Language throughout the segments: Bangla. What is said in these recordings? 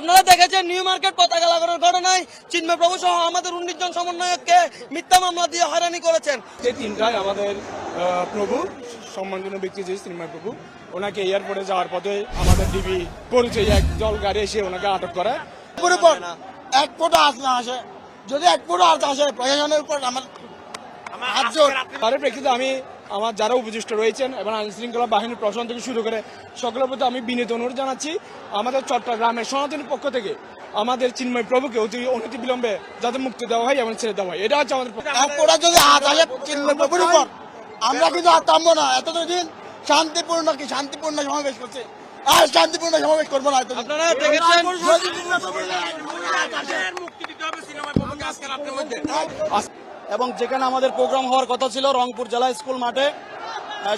আপনারা দেখেছেন নিউ মার্কেট পতাকা লাগানোর ঘটনায় চিন্ময় প্রভু সহ আমাদের 19 জন সমন্বয়ককে মিথ্যা মামলা দিয়ে হয়রানি করেছেন। এই তিনটাই আমাদের প্রভু সম্মানজনক ব্যক্তি যে চিন্ময় প্রভু, ওনাকে এয়ারপোর্টে যাওয়ার পথে আমাদের ডিবি পরিচয় এক দল গাড়ি এসে ওনাকে আটক করে। এক ফোটা আস না আসে, যদি এক ফোটা আস আসে প্রশাসনের উপর আমার হাত জোর। তার প্রেক্ষিতে আমি আমার যারা উপদেষ্টা রয়েছেন এবং আইন শৃঙ্খলা বাহিনীর প্রশাসন থেকে শুরু করে সকলের প্রতি আমি বিনীত অনুরোধ জানাচ্ছি, আমাদের চট্টগ্রামের সনাতনের পক্ষ থেকে আমাদের চিন্ময় প্রভুকে অতি বিলম্বে যাতে মুক্তি দেওয়া হয় এবং ছেড়ে দেওয়া হয়, এটা হচ্ছে আমাদের। এক ফোটা যদি হাত আসে চিন্ময় প্রভুর উপর, আমরা কিন্তু আর থামবো না। এতদিন শান্তিপূর্ণ সমাবেশ করছে, আর শান্তিপূর্ণ সমাবেশ করবো না। আপনারা দেখেছেন এবং যেখানে আমাদের প্রোগ্রাম হওয়ার কথা ছিল রংপুর জেলা স্কুল মাঠে,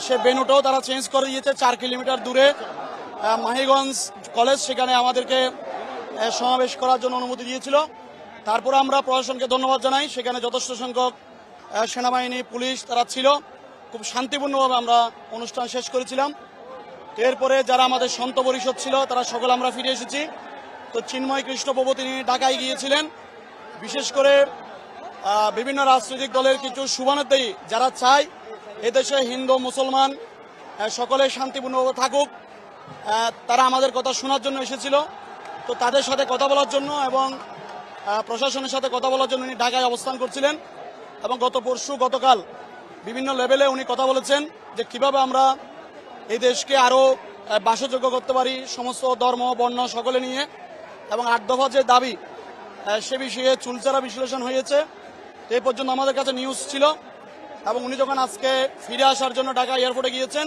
সে ভেন্যুটাও তারা চেঞ্জ করে দিয়েছে 4 কিলোমিটার দূরে মাহিগঞ্জ কলেজ, সেখানে আমাদেরকে সমাবেশ করার জন্য অনুমতি দিয়েছিল। তারপর আমরা প্রশাসনকে ধন্যবাদ জানাই, সেখানে যথেষ্ট সংখ্যক সেনাবাহিনী পুলিশ তারা ছিল, খুব শান্তিপূর্ণভাবে আমরা অনুষ্ঠান শেষ করেছিলাম। এরপরে যারা আমাদের সন্ত পরিষদ ছিল তারা সকলে আমরা ফিরে এসেছি। তো চিন্ময় কৃষ্ণ প্রভু তিনি ঢাকায় গিয়েছিলেন, বিশেষ করে বিভিন্ন রাজনৈতিক দলের কিছু শুভানুদ্দায়ী যারা চায় এদেশে হিন্দু মুসলমান সকলে শান্তিপূর্ণভাবে থাকুক, তারা আমাদের কথা শোনার জন্য এসেছিল। তো তাদের সাথে কথা বলার জন্য এবং প্রশাসনের সাথে কথা বলার জন্য উনি ঢাকায় অবস্থান করছিলেন এবং গতকাল বিভিন্ন লেভেলে উনি কথা বলেছেন যে কিভাবে আমরা এই দেশকে আরও বাসযোগ্য করতে পারি সমস্ত ধর্ম বর্ণ সকলে নিয়ে, এবং 8 দফা যে দাবি সে বিষয়ে চুলচারা বিশ্লেষণ হয়েছে। এই পর্যন্ত আমাদের কাছে নিউজ ছিল এবং উনি যখন আজকে ফিরে আসার জন্য ঢাকা এয়ারপোর্টে গিয়েছেন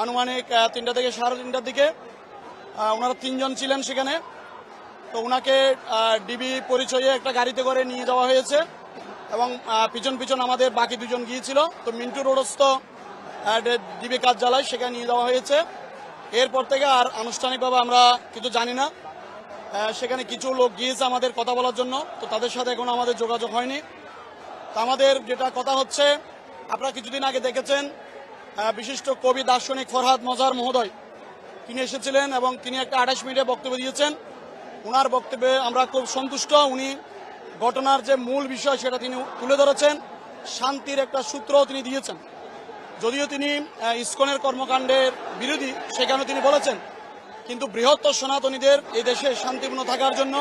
আনুমানিক 3টা থেকে 3:30টার দিকে, ওনারা 3 জন ছিলেন সেখানে। তো ওনাকে ডিবি পরিচয়ে একটা গাড়িতে করে নিয়ে যাওয়া হয়েছে এবং পিছন আমাদের বাকি 2 জন গিয়েছিল। তো মিন্টু রোডস্থ ডিবি কার্যালয় সেখানে নিয়ে যাওয়া হয়েছে। এরপর থেকে আর আনুষ্ঠানিকভাবে আমরা কিছু জানি না। সেখানে কিছু লোক গিয়েছে আমাদের কথা বলার জন্য, তো তাদের সাথে এখনো আমাদের যোগাযোগ হয়নি। তো আমাদের যেটা কথা হচ্ছে, আপনারা কিছুদিন আগে দেখেছেন বিশিষ্ট কবি দার্শনিক ফরহাদ মজার মহোদয় তিনি এসেছিলেন এবং তিনি একটা 28 মিনিটে বক্তব্য দিয়েছেন। ওনার বক্তব্যে আমরা খুব সন্তুষ্ট। উনি ঘটনার যে মূল বিষয় সেটা তিনি তুলে ধরেছেন, শান্তির একটা সূত্র তিনি দিয়েছেন। যদিও তিনি ইসকনের কর্মকাণ্ডের বিরোধী, সেখানেও তিনি বলেছেন, কিন্তু বৃহত্তর সনাতনীদের এই দেশে শান্তিপূর্ণ থাকার জন্য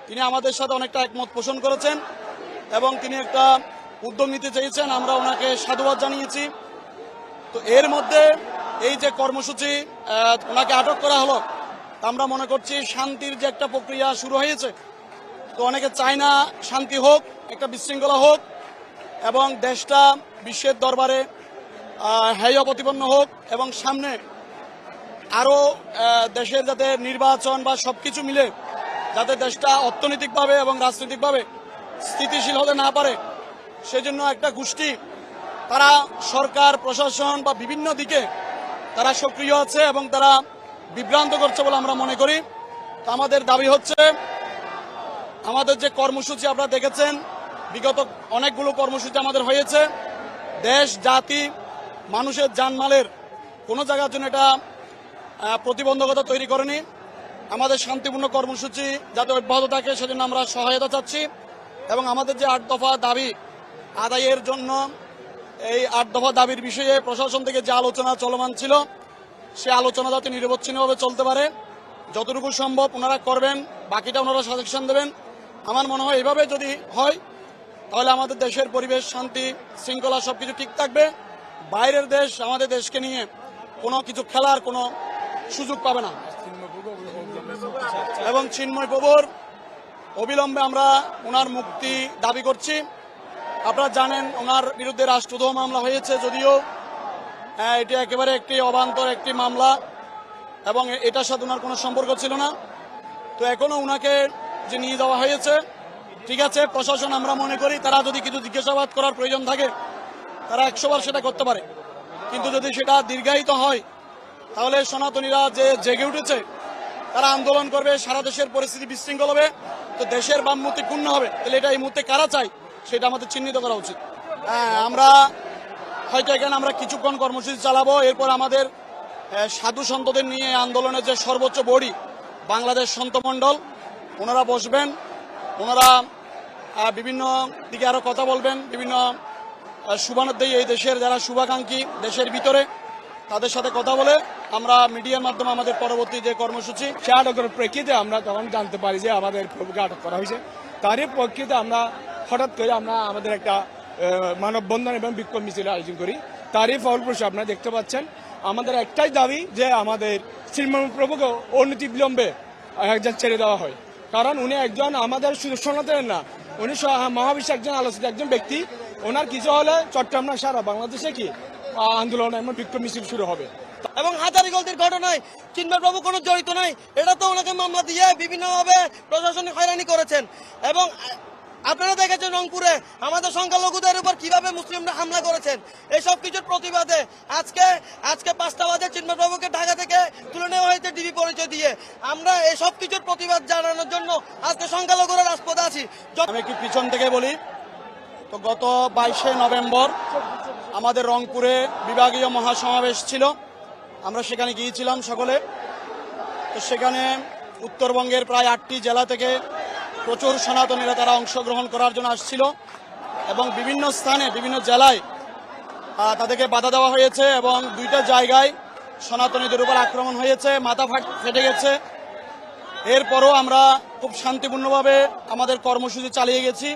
তিনি আমাদের সাথে অনেকটা একমত পোষণ করেছেন এবং তিনি একটা উদ্যোগ নিতে চেয়েছেন, আমরা ওনাকে সাধুবাদ জানিয়েছি। তো এর মধ্যে এই যে কর্মসূচি ওনাকে আটক করা হলো, আমরা মনে করছি শান্তির যে একটা প্রক্রিয়া শুরু হয়েছে। তো অনেকে চায় না শান্তি হোক, একটা বিশৃঙ্খলা হোক এবং দেশটা বিশ্বের দরবারে হেয় প্রতিপন্ন হোক এবং সামনে আরও দেশের যাতে নির্বাচন বা সবকিছু মিলে যাতে দেশটা অর্থনৈতিকভাবে এবং রাজনৈতিকভাবে স্থিতিশীল হতে না পারে, সেজন্য একটা গোষ্ঠী তারা সরকার প্রশাসন বা বিভিন্ন দিকে তারা সক্রিয় আছে এবং তারা বিভ্রান্ত করছে বলে আমরা মনে করি। তো আমাদের দাবি হচ্ছে, আমাদের যে কর্মসূচি আপনারা দেখেছেন, বিগত অনেকগুলো কর্মসূচি আমাদের হয়েছে, দেশ জাতি মানুষের জানমালের কোনো জায়গার জন্য এটা প্রতিবন্ধকতা তৈরি করেনি। আমাদের শান্তিপূর্ণ কর্মসূচি যাতে অব্যাহত থাকে সেজন্য আমরা সহায়তা চাচ্ছি এবং আমাদের যে 8 দফা দাবি আদায়ের জন্য এই 8 দফা দাবির বিষয়ে প্রশাসন থেকে যে আলোচনা চলমান ছিল, সে আলোচনা যাতে নিরবচ্ছিন্নভাবে চলতে পারে, যতটুকু সম্ভব ওনারা করবেন, বাকিটা ওনারা সাজেশন দেবেন। আমার মনে হয় এভাবে যদি হয় তাহলে আমাদের দেশের পরিবেশ শান্তি শৃঙ্খলা সবকিছু ঠিক থাকবে। বাইরের দেশ আমাদের দেশকে নিয়ে কোনো কিছু খেলার কোনো সুযোগ পাবে না এবং চিন্ময় প্রভুর অবিলম্বে আমরা ওনার মুক্তি দাবি করছি। আপনারা জানেন ওনার বিরুদ্ধে রাষ্ট্রদ্রোহ মামলা হয়েছে, যদিও এটি একেবারে একটি অবান্তর একটি মামলা এবং এটার সাথে ওনার কোনো সম্পর্ক ছিল না। তো এখনো ওনাকে যে নিয়ে যাওয়া হয়েছে, ঠিক আছে, প্রশাসন আমরা মনে করি তারা যদি কিছু জিজ্ঞাসাবাদ করার প্রয়োজন থাকে তারা 100 বার সেটা করতে পারে, কিন্তু যদি সেটা দীর্ঘায়িত হয় তাহলে সনাতনীরা যে জেগে উঠেছে তারা আন্দোলন করবে, সারা দেশের পরিস্থিতি বিশৃঙ্খল হবে, তো দেশের বামমূর্তি পূর্ণ হবে। তাহলে এটা এই মুহূর্তে কারা চাই সেটা আমাদের চিহ্নিত করা উচিত। আমরা হয়তো এখানে আমরা কিছুক্ষণ কর্মসূচি চালাবো, এরপর আমাদের সাধু সন্তদের নিয়ে আন্দোলনের যে সর্বোচ্চ বডি বাংলাদেশ সন্তমণ্ডল, ওনারা বসবেন, ওনারা বিভিন্ন দিকে আরো কথা বলবেন, বিভিন্ন শুভানুধ্যায়ী এই দেশের যারা শুভাকাঙ্ক্ষী দেশের ভিতরে তাদের সাথে কথা বলে আমরা মিডিয়ার মাধ্যমে আমাদের পরবর্তী যে কর্মসূচি সে আটকের প্রেক্ষিতে আমরা তখন জানতে পারি যে আমাদের প্রভুকে আটক করা হয়েছে। তারই প্রেক্ষিতে আমরা হঠাৎ করে আমাদের একটা মানববন্ধন এবং বিক্ষোভ মিছিল আয়োজন করি। তারই ফলপ্রসূ আপনারা দেখতে পাচ্ছেন। আমাদের একটাই দাবি যে আমাদের চিন্ময় প্রভুকে অনতি বিলম্বে একজন ছেড়ে দেওয়া হয়, কারণ উনি একজন আমাদের শুধু সনাতনের না, উনি মহাবিশ্বে একজন আলোচিত একজন ব্যক্তি। ওনার কিছু হলে চট্টগ্রাম না সারা বাংলাদেশে কি আন্দোলন এবং বিক্ষোভ মিছিল শুরু হবে। এবং হাজারীগঞ্জের ঘটনায় চিন্ময় প্রভু কোনো জড়িত নাই, এটা তো ওনাকে মামলা দিয়ে বিভিন্নভাবে প্রশাসনিক হয়রানি করেছেন। এবং আপনারা দেখেছেন রংপুরে আমাদের সংখ্যালঘুদের উপর কিভাবে মুসলিমরা হামলা করেছেন। এইসব কিছুর প্রতিবাদে আজকে 5টা বাজে চিন্ময় প্রভুকে ঢাকা থেকে তুলে নেওয়া হয়েছে ডিবি পরিচয় দিয়ে। আমরা এইসব কিছুর প্রতিবাদ জানানোর জন্য আজকে সংখ্যালঘুরা রাজপথে আছি। আমি একটু পিছন থেকে বলি, তো গত 22শে নভেম্বর আমাদের রংপুরে বিভাগীয় মহাসমাবেশ ছিল, আমরা সেখানে গিয়েছিলাম সকলে। তো সেখানে উত্তরবঙ্গের প্রায় 8টি জেলা থেকে প্রচুর সনাতনীরা তারা অংশগ্রহণ করার জন্য আসছিল এবং বিভিন্ন স্থানে বিভিন্ন জেলায় তাদেরকে বাধা দেওয়া হয়েছে এবং 2টা জায়গায় সনাতনীদের উপর আক্রমণ হয়েছে, মাথা ফেটে গেছে। এরপরও আমরা খুব শান্তিপূর্ণভাবে আমাদের কর্মসূচি চালিয়ে গেছি।